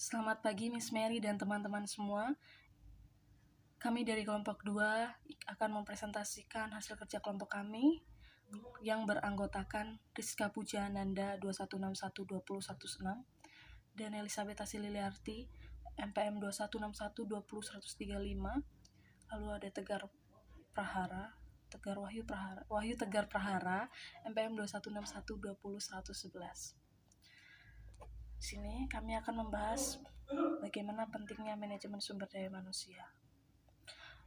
Selamat pagi Miss Mary dan teman-teman semua. Kami dari kelompok 2 akan mempresentasikan hasil kerja kelompok kami yang beranggotakan Rizka Pujananda 21612016 dan Elizabeth Asililiarti MPM 21612035. Lalu ada Wahyu Tegar Prahara MPM 21612011. Di sini kami akan membahas bagaimana pentingnya manajemen sumber daya manusia.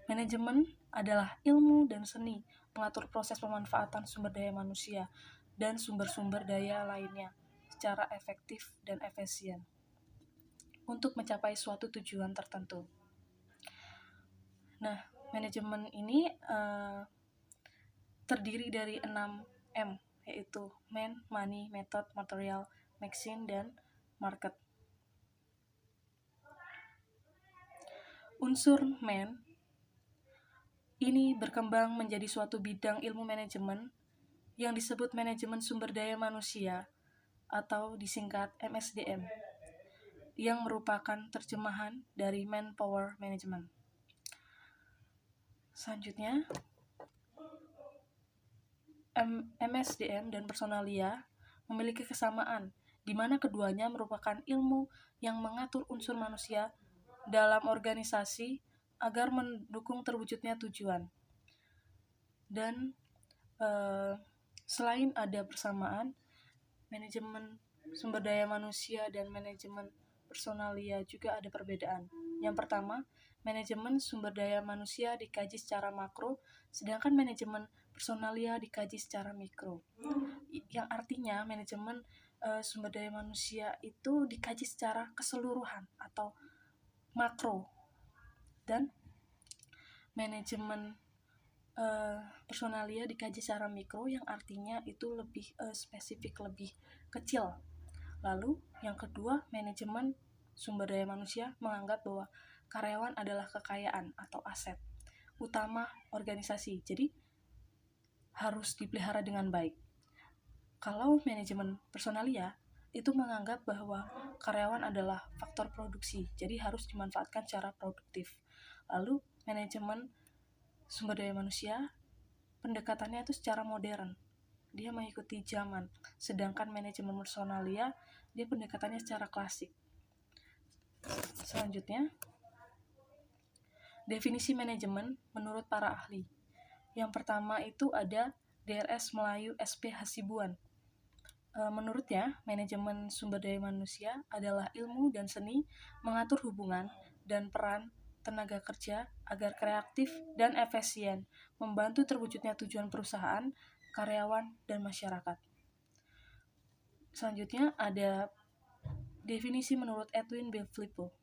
Manajemen adalah ilmu dan seni mengatur proses pemanfaatan sumber daya manusia dan sumber-sumber daya lainnya secara efektif dan efisien untuk mencapai suatu tujuan tertentu. Nah, manajemen ini terdiri dari 6M, yaitu Man, Money, Method, Material, Machine, dan Market. Unsur Man ini berkembang menjadi suatu bidang ilmu manajemen yang disebut manajemen sumber daya manusia atau disingkat MSDM, yang merupakan terjemahan dari Manpower Management. Selanjutnya, MSDM dan personalia memiliki kesamaan, di mana keduanya merupakan ilmu yang mengatur unsur manusia dalam organisasi agar mendukung terwujudnya tujuan. Dan selain ada persamaan, manajemen sumber daya manusia dan manajemen personalia juga ada perbedaan. Yang pertama, manajemen sumber daya manusia dikaji secara makro, sedangkan manajemen personalia dikaji secara mikro. Yang artinya manajemen sumber daya manusia itu dikaji secara keseluruhan atau makro, dan manajemen personalia dikaji secara mikro, yang artinya itu lebih spesifik, lebih kecil. Lalu yang kedua, manajemen sumber daya manusia menganggap bahwa karyawan adalah kekayaan atau aset utama organisasi, jadi harus dipelihara dengan baik. Kalau manajemen personalia itu menganggap bahwa karyawan adalah faktor produksi, jadi harus dimanfaatkan secara produktif. Lalu manajemen sumber daya manusia pendekatannya itu secara modern, dia mengikuti zaman, sedangkan manajemen personalia dia pendekatannya secara klasik. Selanjutnya, definisi manajemen menurut para ahli. Yang pertama itu ada DRS Melayu SP Hasibuan. Menurutnya, manajemen sumber daya manusia adalah ilmu dan seni mengatur hubungan dan peran tenaga kerja agar kreatif dan efisien membantu terwujudnya tujuan perusahaan, karyawan, dan masyarakat. Selanjutnya ada definisi menurut Edwin B. Flippo.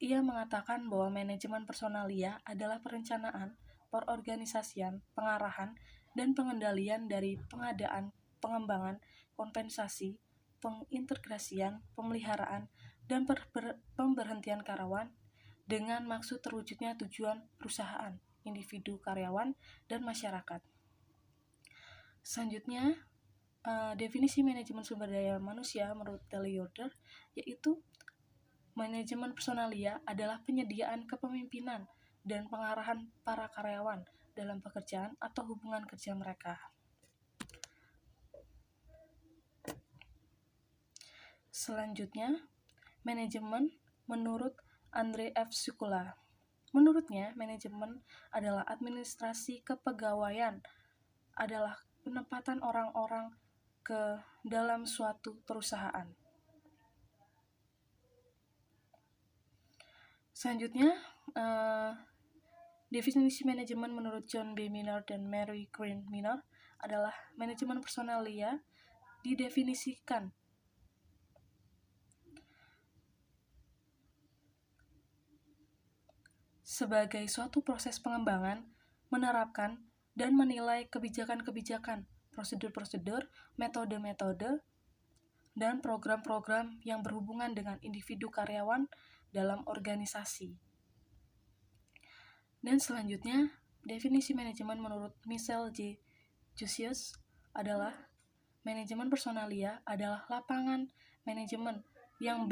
Ia mengatakan bahwa manajemen personalia adalah perencanaan, perorganisasian, pengarahan, dan pengendalian dari pengadaan, pengembangan, kompensasi, pengintegrasian, pemeliharaan, dan pemberhentian karyawan dengan maksud terwujudnya tujuan perusahaan, individu, karyawan, dan masyarakat. Selanjutnya, definisi manajemen sumber daya manusia menurut Taylor, yaitu manajemen personalia adalah penyediaan kepemimpinan dan pengarahan para karyawan dalam pekerjaan atau hubungan kerja mereka. Selanjutnya, manajemen menurut Andre F. Sukula. Menurutnya, manajemen adalah administrasi kepegawaian, adalah penempatan orang-orang ke dalam suatu perusahaan. Selanjutnya, definisi manajemen menurut John B. Miner dan Mary Green Miner adalah manajemen personalia didefinisikan sebagai suatu proses pengembangan, menerapkan, dan menilai kebijakan-kebijakan, prosedur-prosedur, metode-metode, dan program-program yang berhubungan dengan individu karyawan dalam organisasi. Dan selanjutnya, definisi manajemen menurut Michel J. Jussius adalah manajemen personalia adalah lapangan manajemen yang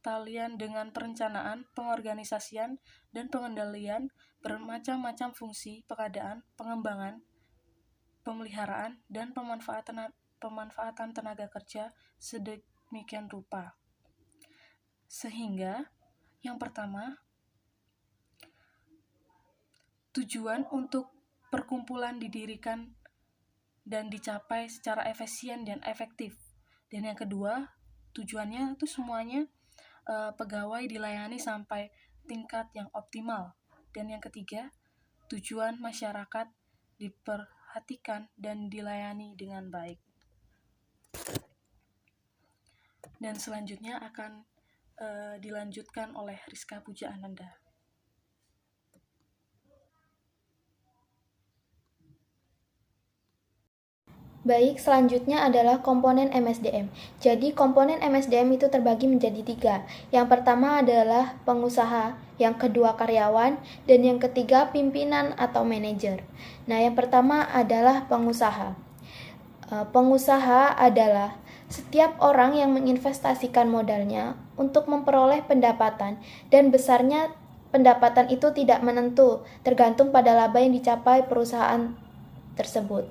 pertalian dengan perencanaan, pengorganisasian, dan pengendalian bermacam-macam fungsi, pengadaan, pengembangan, pemeliharaan, dan pemanfaatan tenaga kerja sedemikian rupa. Sehingga, yang pertama, tujuan untuk perkumpulan didirikan dan dicapai secara efisien dan efektif. Dan yang kedua, tujuannya itu semuanya pegawai dilayani sampai tingkat yang optimal. Dan yang ketiga, tujuan masyarakat diperhatikan dan dilayani dengan baik. Dan selanjutnya akan dilanjutkan oleh Rizka Puja Ananda. Baik, selanjutnya adalah komponen MSDM. Jadi, komponen MSDM itu terbagi menjadi 3. Yang pertama adalah pengusaha, yang kedua karyawan, dan yang ketiga pimpinan atau manajer. Nah, yang pertama adalah pengusaha. Pengusaha adalah setiap orang yang menginvestasikan modalnya untuk memperoleh pendapatan, dan besarnya pendapatan itu tidak menentu, tergantung pada laba yang dicapai perusahaan tersebut.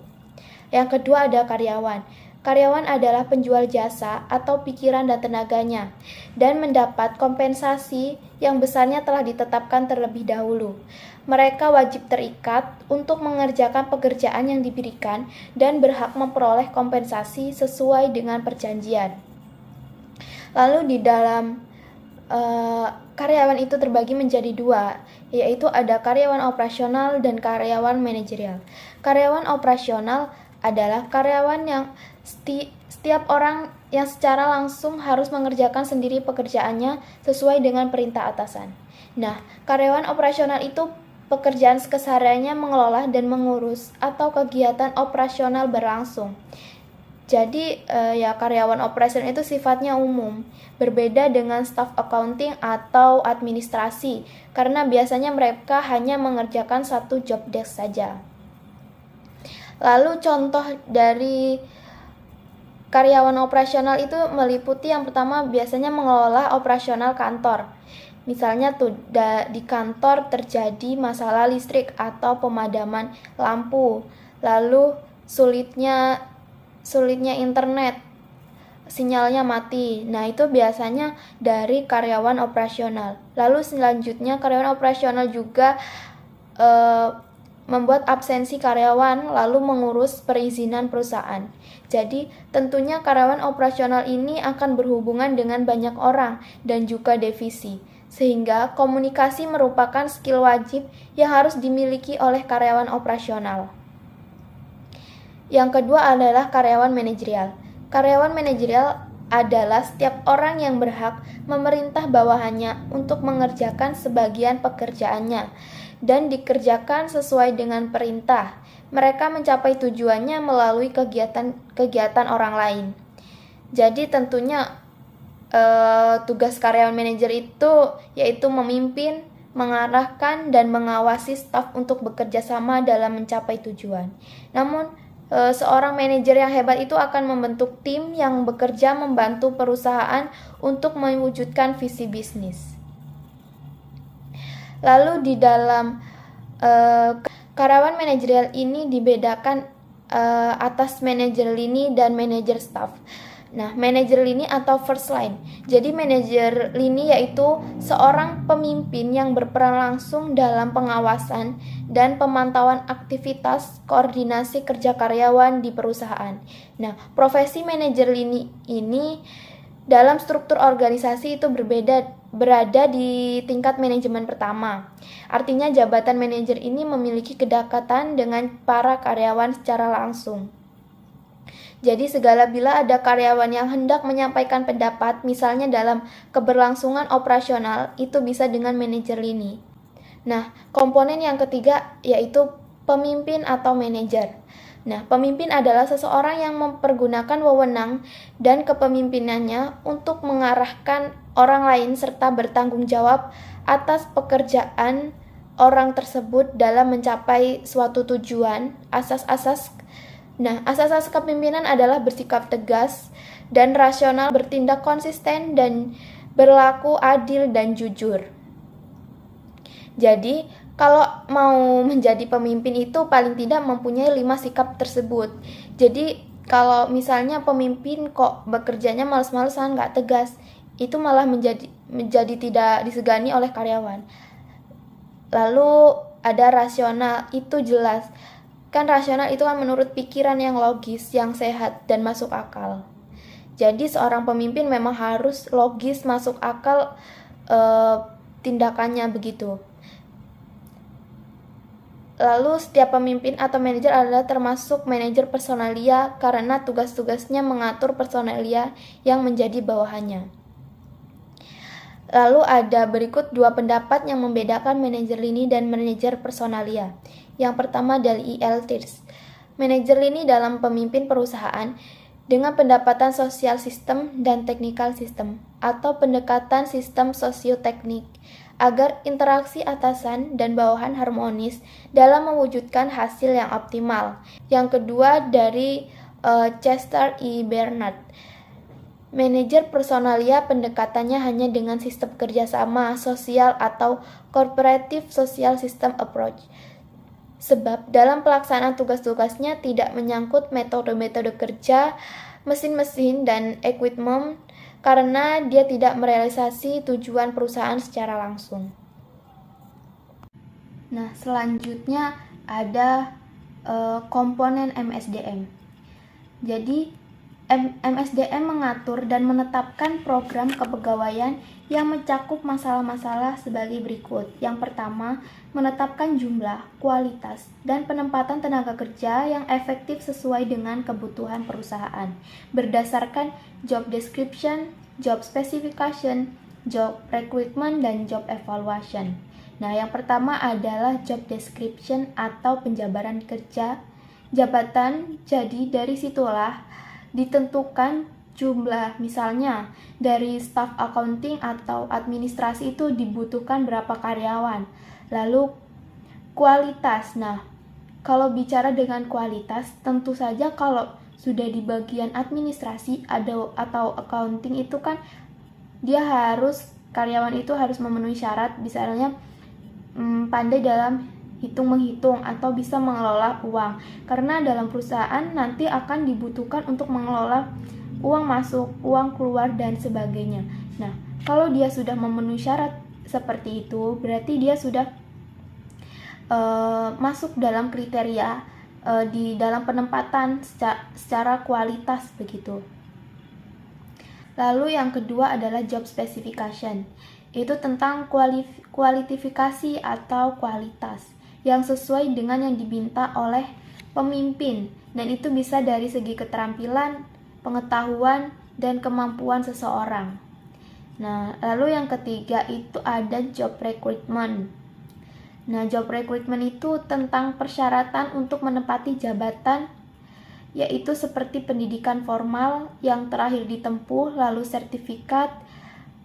Yang kedua ada karyawan. Karyawan adalah penjual jasa atau pikiran dan tenaganya, dan mendapat kompensasi yang besarnya telah ditetapkan terlebih dahulu. Mereka wajib terikat untuk mengerjakan pekerjaan yang diberikan dan berhak memperoleh kompensasi sesuai dengan perjanjian. Lalu di dalam karyawan itu terbagi menjadi 2, yaitu ada karyawan operasional dan karyawan manajerial. Karyawan operasional adalah karyawan yang setiap orang yang secara langsung harus mengerjakan sendiri pekerjaannya sesuai dengan perintah atasan. Nah, karyawan operasional itu pekerjaan kesehariannya mengelola dan mengurus atau kegiatan operasional berlangsung. Jadi karyawan operasional itu sifatnya umum, berbeda dengan staf accounting atau administrasi, karena biasanya mereka hanya mengerjakan satu job desk saja. Lalu contoh dari karyawan operasional itu meliputi yang pertama biasanya mengelola operasional kantor. Misalnya di kantor terjadi masalah listrik atau pemadaman lampu, lalu sulitnya internet, sinyalnya mati. Nah, itu biasanya dari karyawan operasional. Lalu selanjutnya karyawan operasional juga membuat absensi karyawan, lalu mengurus perizinan perusahaan. Jadi, tentunya karyawan operasional ini akan berhubungan dengan banyak orang dan juga divisi, sehingga komunikasi merupakan skill wajib yang harus dimiliki oleh karyawan operasional. Yang kedua adalah karyawan manajerial. Karyawan manajerial adalah setiap orang yang berhak memerintah bawahannya untuk mengerjakan sebagian pekerjaannya dan dikerjakan sesuai dengan perintah. Mereka mencapai tujuannya melalui kegiatan orang lain. Jadi tentunya tugas karyawan manajer itu yaitu memimpin, mengarahkan, dan mengawasi staf untuk bekerja sama dalam mencapai tujuan. Namun, seorang manajer yang hebat itu akan membentuk tim yang bekerja membantu perusahaan untuk mewujudkan visi bisnis. Lalu di dalam karyawan manajerial ini dibedakan atas manajer lini dan manajer staff. Nah, manajer lini atau first line. Jadi manajer lini yaitu seorang pemimpin yang berperan langsung dalam pengawasan dan pemantauan aktivitas koordinasi kerja karyawan di perusahaan. Nah, profesi manajer lini ini dalam struktur organisasi itu berada di tingkat manajemen pertama. Artinya jabatan manajer ini memiliki kedekatan dengan para karyawan secara langsung. Jadi segala bila ada karyawan yang hendak menyampaikan pendapat, misalnya dalam keberlangsungan operasional, itu bisa dengan manajer lini. Nah, komponen yang ketiga yaitu pemimpin atau manajer. Nah, pemimpin adalah seseorang yang mempergunakan wewenang dan kepemimpinannya untuk mengarahkan orang lain serta bertanggung jawab atas pekerjaan orang tersebut dalam mencapai suatu tujuan. Asas-asas kepemimpinan adalah bersikap tegas dan rasional, bertindak konsisten dan berlaku adil dan jujur. Jadi, kalau mau menjadi pemimpin itu paling tidak mempunyai 5 sikap tersebut. Jadi, kalau misalnya pemimpin kok bekerjanya males-malesan, nggak tegas, itu malah menjadi tidak disegani oleh karyawan. Lalu ada rasional, itu jelas. Kan rasional itu kan menurut pikiran yang logis, yang sehat, dan masuk akal. Jadi seorang pemimpin memang harus logis, masuk akal tindakannya begitu. Lalu setiap pemimpin atau manajer adalah termasuk manajer personalia karena tugas-tugasnya mengatur personalia yang menjadi bawahannya. Lalu ada berikut 2 pendapat yang membedakan manajer lini dan manajer personalia. Yang pertama dari E.L. Thirst. Manajer lini dalam pemimpin perusahaan dengan pendapatan sosial sistem dan technical system atau pendekatan sistem sosioteknik agar interaksi atasan dan bawahan harmonis dalam mewujudkan hasil yang optimal. Yang kedua dari Chester E. Bernard. Manajer personalia pendekatannya hanya dengan sistem kerjasama sosial atau cooperative social system approach. Sebab dalam pelaksanaan tugas-tugasnya tidak menyangkut metode-metode kerja, mesin-mesin, dan equipment karena dia tidak merealisasi tujuan perusahaan secara langsung. Nah, selanjutnya ada komponen MSDM. Jadi, MSDM mengatur dan menetapkan program kepegawaian yang mencakup masalah-masalah sebagai berikut. Yang pertama, menetapkan jumlah, kualitas, dan penempatan tenaga kerja yang efektif sesuai dengan kebutuhan perusahaan berdasarkan job description, job specification, job recruitment, dan job evaluation. Nah, yang pertama adalah job description atau penjabaran kerja jabatan. Jadi dari situlah ditentukan jumlah, misalnya dari staf accounting atau administrasi itu dibutuhkan berapa karyawan. Lalu kualitas. Nah, kalau bicara dengan kualitas, tentu saja kalau sudah di bagian administrasi atau accounting itu kan karyawan itu harus memenuhi syarat, misalnya pandai dalam hitung-menghitung atau bisa mengelola uang. Karena dalam perusahaan nanti akan dibutuhkan untuk mengelola uang masuk, uang keluar, dan sebagainya. Nah, kalau dia sudah memenuhi syarat seperti itu, berarti dia sudah masuk dalam kriteria di dalam penempatan secara kualitas begitu. Lalu yang kedua adalah job specification. Itu tentang kualifikasi atau kualitas yang sesuai dengan yang diminta oleh pemimpin, dan itu bisa dari segi keterampilan, pengetahuan, dan kemampuan seseorang. Nah, lalu yang ketiga itu ada job recruitment. Nah, job recruitment itu tentang persyaratan untuk menempati jabatan, yaitu seperti pendidikan formal yang terakhir ditempuh, lalu sertifikat,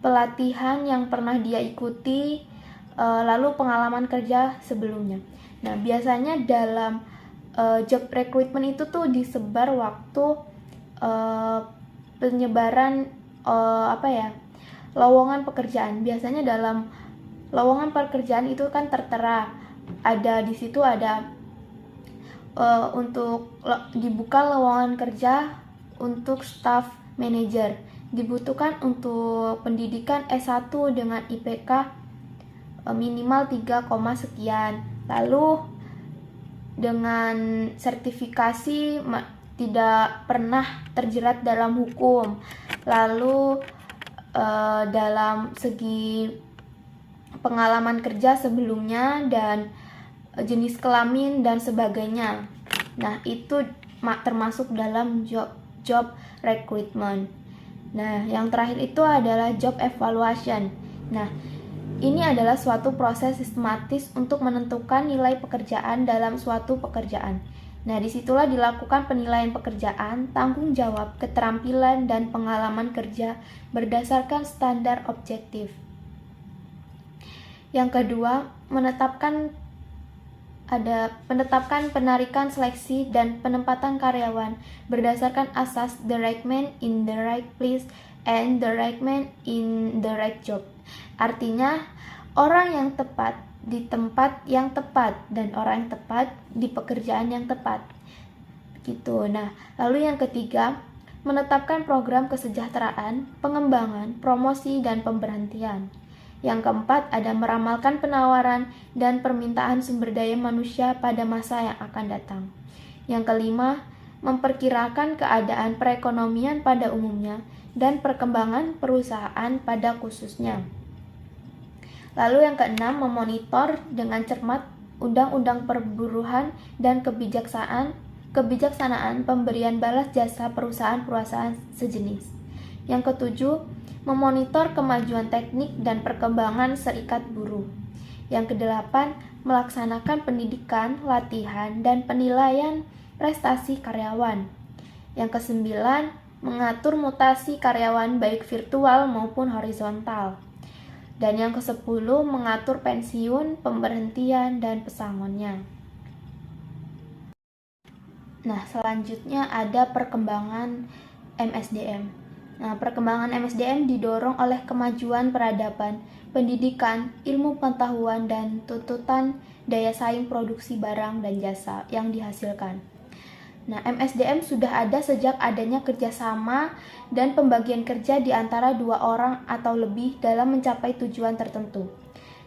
pelatihan yang pernah dia ikuti, lalu pengalaman kerja sebelumnya. Nah, biasanya dalam job recruitment itu tuh disebar waktu penyebaran lowongan pekerjaan. Biasanya dalam lowongan pekerjaan itu kan tertera, ada di situ ada untuk dibuka lowongan kerja untuk staff manager, dibutuhkan untuk pendidikan S1 dengan IPK minimal 3, sekian. Lalu dengan sertifikasi tidak pernah terjerat dalam hukum. Lalu dalam segi pengalaman kerja sebelumnya dan jenis kelamin dan sebagainya. Nah, itu termasuk dalam job recruitment. Nah, yang terakhir itu adalah job evaluation. Nah, ini adalah suatu proses sistematis untuk menentukan nilai pekerjaan dalam suatu pekerjaan. Nah, disitulah dilakukan penilaian pekerjaan, tanggung jawab, keterampilan, dan pengalaman kerja berdasarkan standar objektif. Yang kedua, menetapkan penarikan seleksi dan penempatan karyawan berdasarkan asas the right man in the right place and the right man in the right job. Artinya, orang yang tepat di tempat yang tepat dan orang yang tepat di pekerjaan yang tepat. Gitu. Nah, lalu yang ketiga, menetapkan program kesejahteraan, pengembangan, promosi, dan pemberhentian. Yang keempat, ada meramalkan penawaran dan permintaan sumber daya manusia pada masa yang akan datang. Yang kelima, memperkirakan keadaan perekonomian pada umumnya dan perkembangan perusahaan pada khususnya. Lalu yang keenam, memonitor dengan cermat undang-undang perburuhan dan kebijaksanaan pemberian balas jasa perusahaan-perusahaan sejenis. Yang ketujuh, memonitor kemajuan teknik dan perkembangan serikat buruh. Yang kedelapan, melaksanakan pendidikan, latihan, dan penilaian prestasi karyawan. Yang kesembilan, mengatur mutasi karyawan baik virtual maupun horizontal. Dan yang kesepuluh, mengatur pensiun, pemberhentian, dan pesangonnya. Nah, selanjutnya ada perkembangan MSDM. Nah, perkembangan MSDM didorong oleh kemajuan peradaban, pendidikan, ilmu pengetahuan, dan tuntutan daya saing produksi barang dan jasa yang dihasilkan. Nah, MSDM sudah ada sejak adanya kerjasama dan pembagian kerja di antara dua orang atau lebih dalam mencapai tujuan tertentu.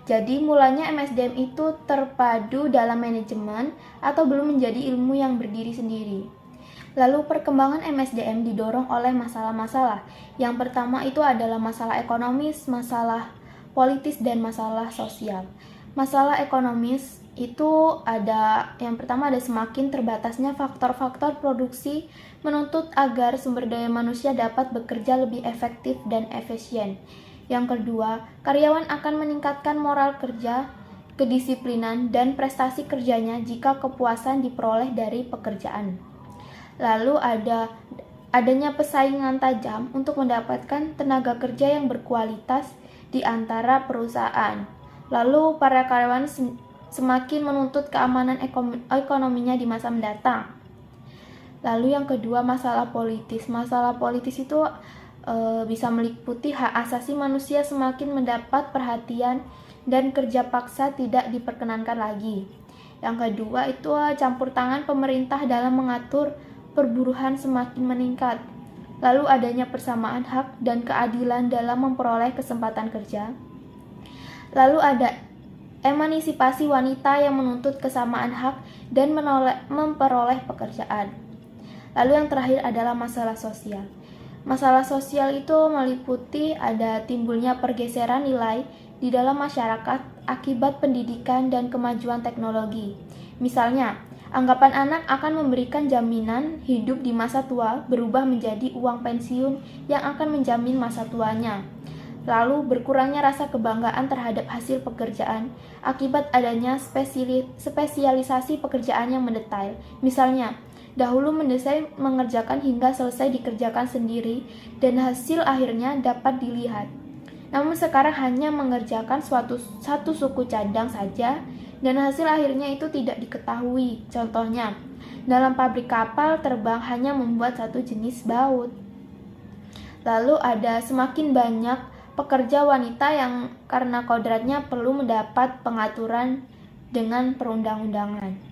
Jadi, mulanya MSDM itu terpadu dalam manajemen atau belum menjadi ilmu yang berdiri sendiri. Lalu, perkembangan MSDM didorong oleh masalah-masalah. Yang pertama itu adalah masalah ekonomis, masalah politis, dan masalah sosial. Masalah ekonomis itu ada, yang pertama ada semakin terbatasnya faktor-faktor produksi menuntut agar sumber daya manusia dapat bekerja lebih efektif dan efisien. Yang kedua, karyawan akan meningkatkan moral kerja, kedisiplinan, dan prestasi kerjanya jika kepuasan diperoleh dari pekerjaan. Lalu adanya persaingan tajam untuk mendapatkan tenaga kerja yang berkualitas di antara perusahaan. Lalu para karyawan semakin menuntut keamanan ekonominya di masa mendatang. Lalu yang kedua, masalah politis. Masalah politis itu bisa meliputi hak asasi manusia semakin mendapat perhatian dan kerja paksa tidak diperkenankan lagi. Yang kedua itu campur tangan pemerintah dalam mengatur perburuhan semakin meningkat. Lalu adanya persamaan hak dan keadilan dalam memperoleh kesempatan kerja. Lalu ada emansipasi wanita yang menuntut kesamaan hak dan memperoleh pekerjaan. Lalu yang terakhir adalah masalah sosial. Masalah sosial itu meliputi ada timbulnya pergeseran nilai di dalam masyarakat akibat pendidikan dan kemajuan teknologi. Misalnya, anggapan anak akan memberikan jaminan hidup di masa tua berubah menjadi uang pensiun yang akan menjamin masa tuanya. Lalu berkurangnya rasa kebanggaan terhadap hasil pekerjaan akibat adanya spesialisasi pekerjaan yang mendetail. Misalnya, dahulu mendesain mengerjakan hingga selesai dikerjakan sendiri dan hasil akhirnya dapat dilihat. Namun sekarang hanya mengerjakan satu suku cadang saja dan hasil akhirnya itu tidak diketahui. Contohnya, dalam pabrik kapal terbang hanya membuat satu jenis baut. Lalu ada semakin banyak pekerja wanita yang karena kodratnya perlu mendapat pengaturan dengan perundang-undangan.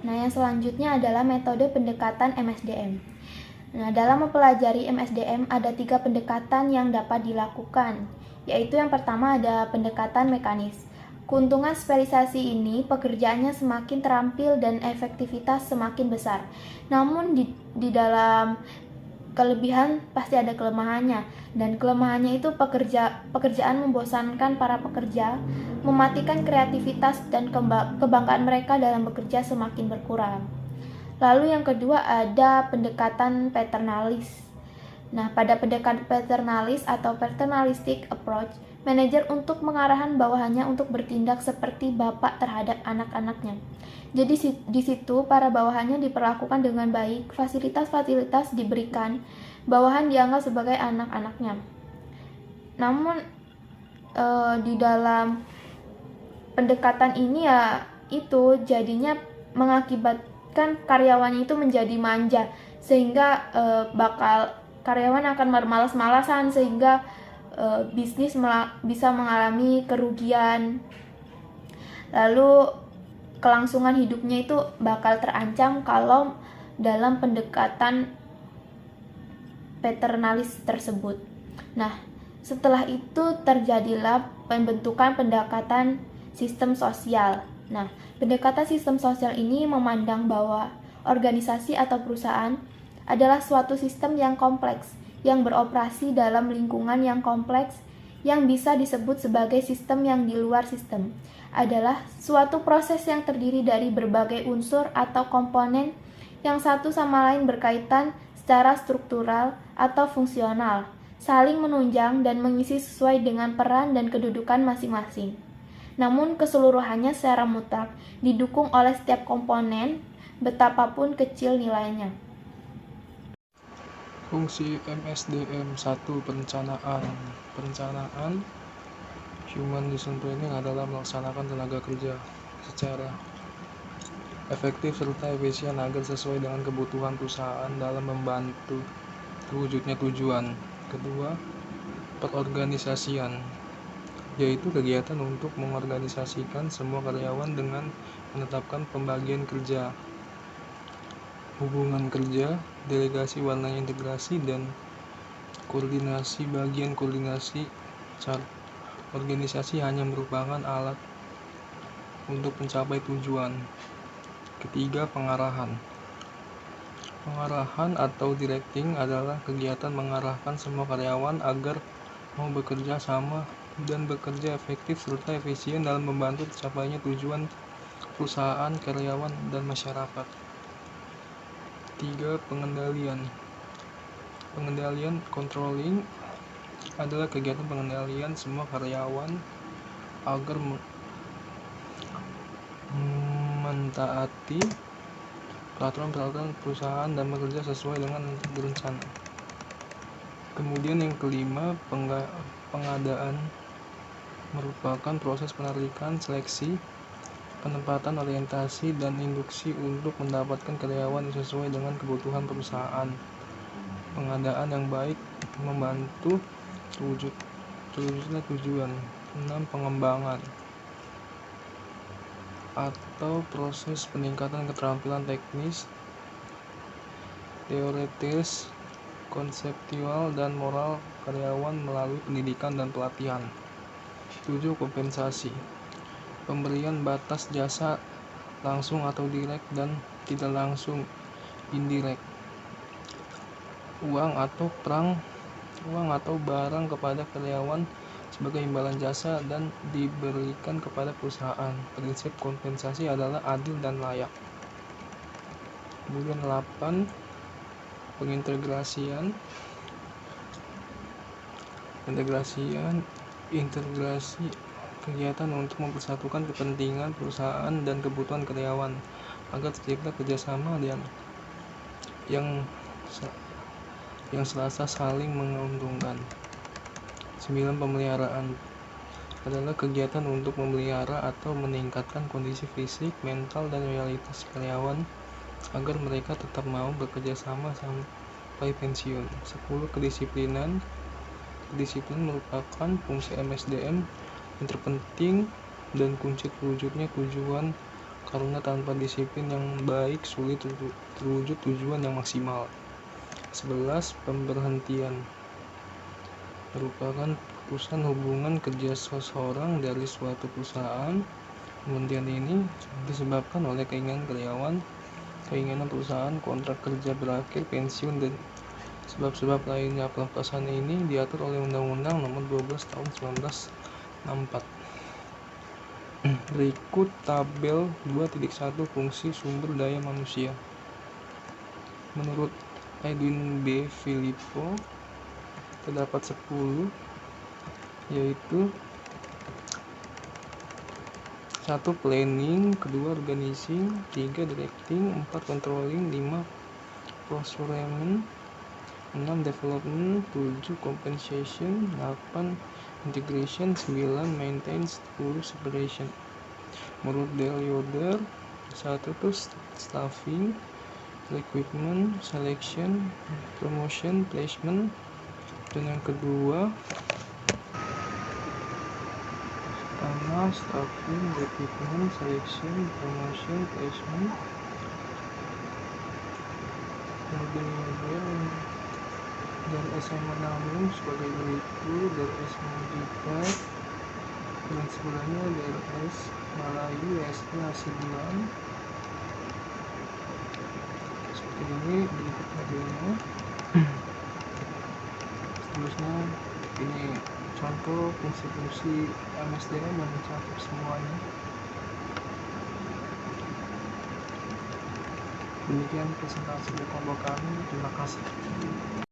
Nah, yang selanjutnya adalah metode pendekatan MSDM. Nah, dalam mempelajari MSDM ada 3 pendekatan yang dapat dilakukan, yaitu yang pertama ada pendekatan mekanis. Keuntungan spesialisasi ini pekerjaannya semakin terampil dan efektivitas semakin besar. Namun di dalam kelebihan pasti ada kelemahannya, dan kelemahannya itu pekerjaan membosankan para pekerja, mematikan kreativitas dan kebanggaan mereka dalam bekerja semakin berkurang. Lalu yang kedua ada pendekatan paternalis. Nah, pada pendekatan paternalis atau paternalistic approach, manajer untuk mengarahkan bawahannya untuk bertindak seperti bapak terhadap anak-anaknya. Jadi di situ para bawahannya diperlakukan dengan baik, fasilitas-fasilitas diberikan, bawahan dianggap sebagai anak-anaknya. Namun di dalam pendekatan ini ya itu jadinya mengakibatkan karyawannya itu menjadi manja, sehingga bakal karyawan akan bermalas-malasan sehingga bisnis bisa mengalami kerugian. Lalu kelangsungan hidupnya itu bakal terancam kalau dalam pendekatan paternalis tersebut. Nah, setelah itu terjadilah pembentukan pendekatan sistem sosial. Nah, pendekatan sistem sosial ini memandang bahwa organisasi atau perusahaan adalah suatu sistem yang kompleks, yang beroperasi dalam lingkungan yang kompleks, yang bisa disebut sebagai sistem yang di luar sistem. Adalah suatu proses yang terdiri dari berbagai unsur atau komponen yang satu sama lain berkaitan secara struktural atau fungsional, saling menunjang dan mengisi sesuai dengan peran dan kedudukan masing-masing. Namun keseluruhannya secara mutlak didukung oleh setiap komponen, betapapun kecil nilainya. Fungsi MSDM 1. Perencanaan Human Resource Planning adalah melaksanakan tenaga kerja secara efektif serta efisien agar sesuai dengan kebutuhan perusahaan dalam membantu terwujudnya tujuan. Kedua, perorganisasian, yaitu kegiatan untuk mengorganisasikan semua karyawan dengan menetapkan pembagian kerja, hubungan kerja, delegasi warnanya integrasi, dan koordinasi. Bagian koordinasi organisasi hanya merupakan alat untuk mencapai tujuan. Ketiga, pengarahan atau directing adalah kegiatan mengarahkan semua karyawan agar mau bekerja sama dan bekerja efektif serta efisien dalam membantu tercapainya tujuan perusahaan, karyawan, dan masyarakat. 3. Pengendalian controlling adalah kegiatan pengendalian semua karyawan agar mentaati peraturan perusahaan dan bekerja sesuai dengan rencana. Kemudian yang kelima, pengadaan merupakan proses penarikan, seleksi, penempatan, orientasi, dan induksi untuk mendapatkan karyawan yang sesuai dengan kebutuhan perusahaan. Pengadaan yang baik membantu terwujudnya tujuan. 6. Pengembangan atau proses peningkatan keterampilan teknis, teoritis, konseptual, dan moral karyawan melalui pendidikan dan pelatihan. 7. Kompensasi, pemberian batas jasa langsung atau direct dan tidak langsung indirect, uang atau barang kepada karyawan sebagai imbalan jasa dan diberikan kepada perusahaan. Prinsip kompensasi adalah adil dan layak. Kemudian 8. Pengintegrasian integrasi kegiatan untuk mempersatukan kepentingan perusahaan dan kebutuhan karyawan agar tercipta kerjasama yang selasa saling menguntungkan. 9. Pemeliharaan adalah kegiatan untuk memelihara atau meningkatkan kondisi fisik, mental, dan realitas karyawan agar mereka tetap mau bekerja sama sampai pensiun. 10. Kedisiplinan merupakan fungsi MSDM yang terpenting dan kunci terwujudnya tujuan, karena tanpa disiplin yang baik sulit terwujud tujuan yang maksimal. 11. Pemberhentian merupakan putusan hubungan kerja seseorang dari suatu perusahaan. Pemberhentian ini disebabkan oleh keinginan karyawan, keinginan perusahaan, kontrak kerja berakhir, pensiun, dan sebab-sebab lainnya. Pelepasan ini diatur oleh Undang-Undang Nomor 12 Tahun 1964. Berikut tabel 2.1 Fungsi sumber daya manusia. Menurut Edwin B. Filippo, terdapat 10, yaitu 1. Planning, 2. Organizing, 3. Directing, 4. Controlling, 5. Procurement, 6. Development, 7. Compensation, 8. Integration, 9. Maintenance, 10. Separation. Menurut Dale Yoder, 1 itu staffing, recruitment, selection, promotion, placement. Dan yang kedua pertama staffing, recruitment, selection, promotion, placement. Kemudian dari SMA Namun sebagai direktur, dari SMA Jipat dan sebelumnya dari S Malayu, SD Hasibuan. Seperti ini berikut modelnya. Seterusnya ini contoh fungsi-fungsi MSDM yang mencakup semuanya. Demikian presentasi dari kelompok kami. Terima kasih.